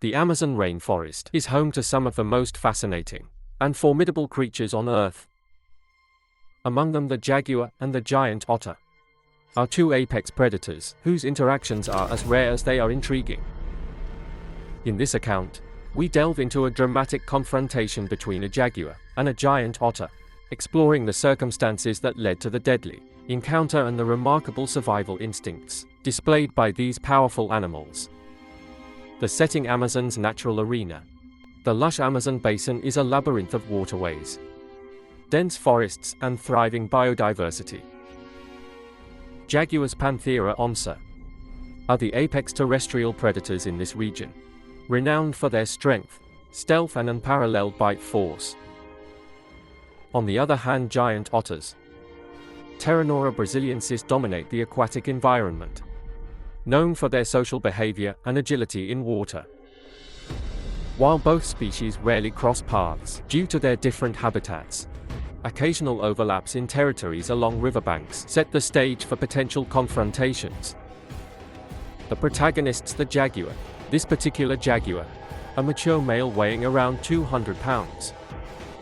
The Amazon rainforest is home to some of the most fascinating and formidable creatures on Earth. Among them, the jaguar and the giant otter are two apex predators whose interactions are as rare as they are intriguing. In this account, we delve into a dramatic confrontation between a jaguar and a giant otter, exploring the circumstances that led to the deadly encounter and the remarkable survival instincts displayed by these powerful animals. The setting: Amazon's natural arena. The lush Amazon basin is a labyrinth of waterways, dense forests, and thriving biodiversity. Jaguars, Panthera onca, are the apex terrestrial predators in this region, renowned for their strength, stealth, and unparalleled bite force. On the other hand, giant otters, Pteronura brasiliensis, dominate the aquatic environment, known for their social behavior and agility in water. While both species rarely cross paths due to their different habitats, occasional overlaps in territories along riverbanks set the stage for potential confrontations. The protagonists: the jaguar. This particular jaguar, a mature male weighing around 200 pounds,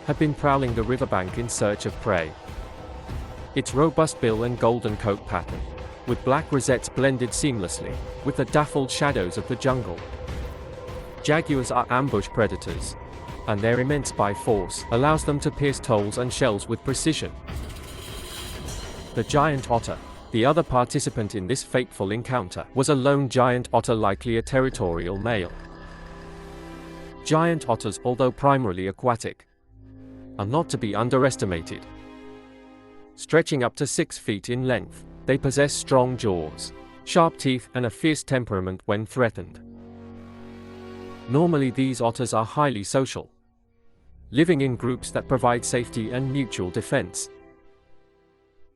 had been prowling the riverbank in search of prey. Its robust bill and golden coat pattern, with black rosettes, blended seamlessly with the dappled shadows of the jungle. Jaguars are ambush predators, and their immense bite force allows them to pierce tolls and shells with precision. The giant otter. The other participant in this fateful encounter was a lone giant otter, likely a territorial male. Giant otters, although primarily aquatic, are not to be underestimated. Stretching up to 6 feet in length, they possess strong jaws, sharp teeth, and a fierce temperament when threatened. Normally, these otters are highly social, living in groups that provide safety and mutual defense.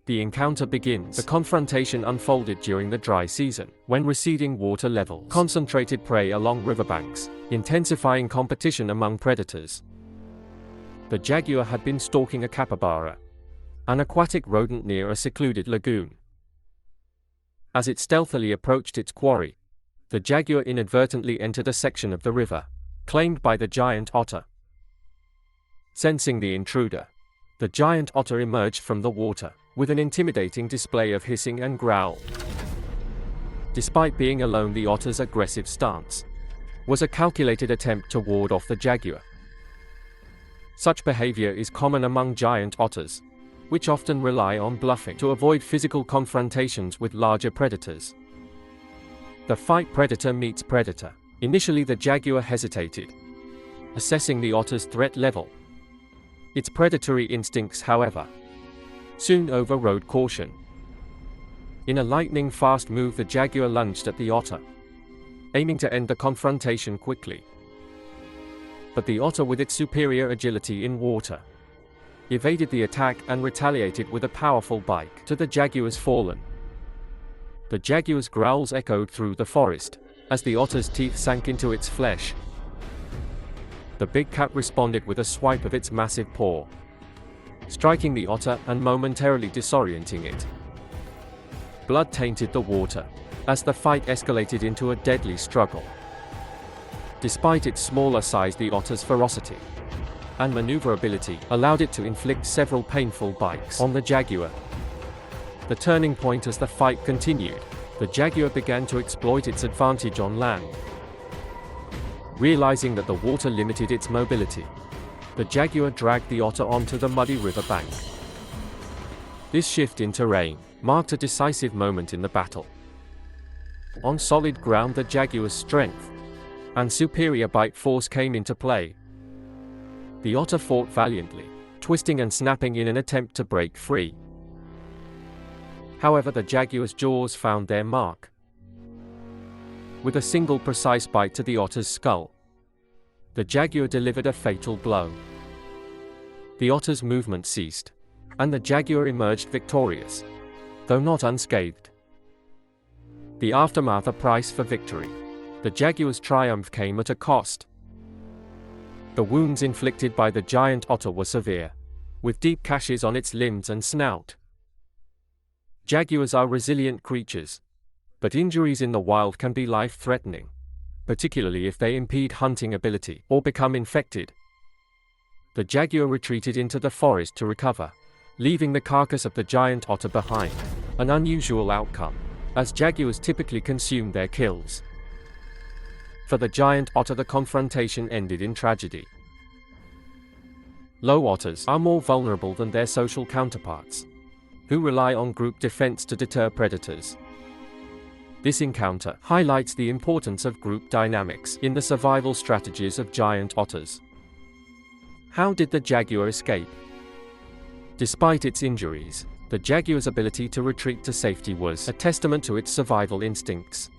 The encounter begins. The confrontation unfolded during the dry season, when receding water levels concentrated prey along riverbanks, intensifying competition among predators. The jaguar had been stalking a capybara, an aquatic rodent, near a secluded lagoon. As it stealthily approached its quarry, the jaguar inadvertently entered a section of the river claimed by the giant otter. Sensing the intruder, the giant otter emerged from the water with an intimidating display of hissing and growl. Despite being alone, the otter's aggressive stance was a calculated attempt to ward off the jaguar. Such behavior is common among giant otters, which often rely on bluffing to avoid physical confrontations with larger predators. The fight: predator meets predator. Initially, the jaguar hesitated, assessing the otter's threat level. Its predatory instincts, however, soon overrode caution. In a lightning-fast move, the jaguar lunged at the otter, aiming to end the confrontation quickly. But the otter, with its superior agility in water, evaded the attack and retaliated with a powerful bite to the jaguar's fallen. The jaguar's growls echoed through the forest as the otter's teeth sank into its flesh. The big cat responded with a swipe of its massive paw, striking the otter and momentarily disorienting it. Blood tainted the water as the fight escalated into a deadly struggle. Despite its smaller size, the otter's ferocity and maneuverability allowed it to inflict several painful bites on the jaguar. The turning point: as the fight continued, the jaguar began to exploit its advantage on land. Realizing that the water limited its mobility, the jaguar dragged the otter onto the muddy river bank. This shift in terrain marked a decisive moment in the battle. On solid ground, the jaguar's strength and superior bite force came into play. The otter fought valiantly, twisting and snapping in an attempt to break free. However, the jaguar's jaws found their mark. With a single precise bite to the otter's skull, the jaguar delivered a fatal blow. The otter's movement ceased, and the jaguar emerged victorious, though not unscathed. The aftermath: a price for victory. The jaguar's triumph came at a cost. The wounds inflicted by the giant otter were severe, with deep gashes on its limbs and snout. Jaguars are resilient creatures, but injuries in the wild can be life-threatening. particularly if they impede hunting ability or become infected. The jaguar retreated into the forest to recover, leaving the carcass of the giant otter behind, an unusual outcome, as jaguars typically consume their kills. For the giant otter, the confrontation ended in tragedy. Low otters are more vulnerable than their social counterparts, who rely on group defense to deter predators. This encounter highlights the importance of group dynamics in the survival strategies of giant otters. How did the jaguar escape? Despite its injuries, the jaguar's ability to retreat to safety was a testament to its survival instincts.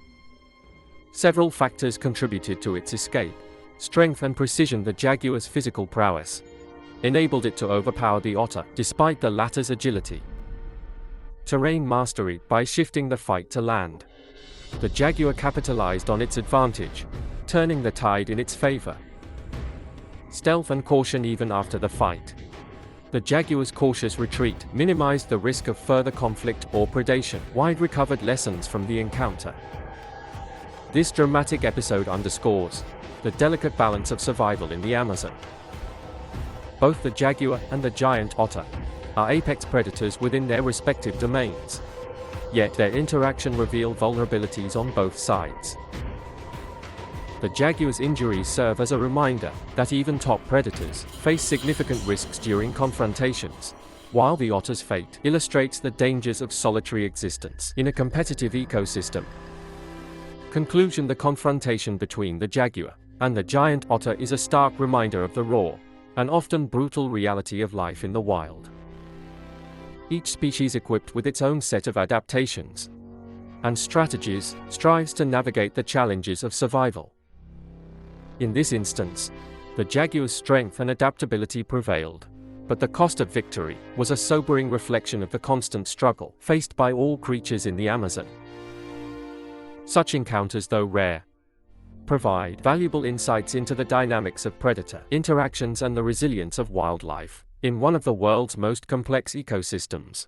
Several factors contributed to its escape. Strength and precision. The jaguar's physical prowess enabled it to overpower the otter, despite the latter's agility. Terrain mastery. By shifting the fight to land, the jaguar capitalized on its advantage, turning the tide in its favor. Stealth and caution. Even after the fight, the jaguar's cautious retreat minimized the risk of further conflict or predation. Wide recovered lessons from the encounter. This dramatic episode underscores the delicate balance of survival in the Amazon. Both the jaguar and the giant otter are apex predators within their respective domains, yet their interaction reveals vulnerabilities on both sides. The jaguar's injuries serve as a reminder that even top predators face significant risks during confrontations, while the otter's fate illustrates the dangers of solitary existence in a competitive ecosystem. Conclusion. The confrontation between the jaguar and the giant otter is a stark reminder of the raw and often brutal reality of life in the wild. Each species, equipped with its own set of adaptations and strategies, strives to navigate the challenges of survival. In this instance, the jaguar's strength and adaptability prevailed, but the cost of victory was a sobering reflection of the constant struggle faced by all creatures in the Amazon. Such encounters, though rare, provide valuable insights into the dynamics of predator interactions and the resilience of wildlife in one of the world's most complex ecosystems.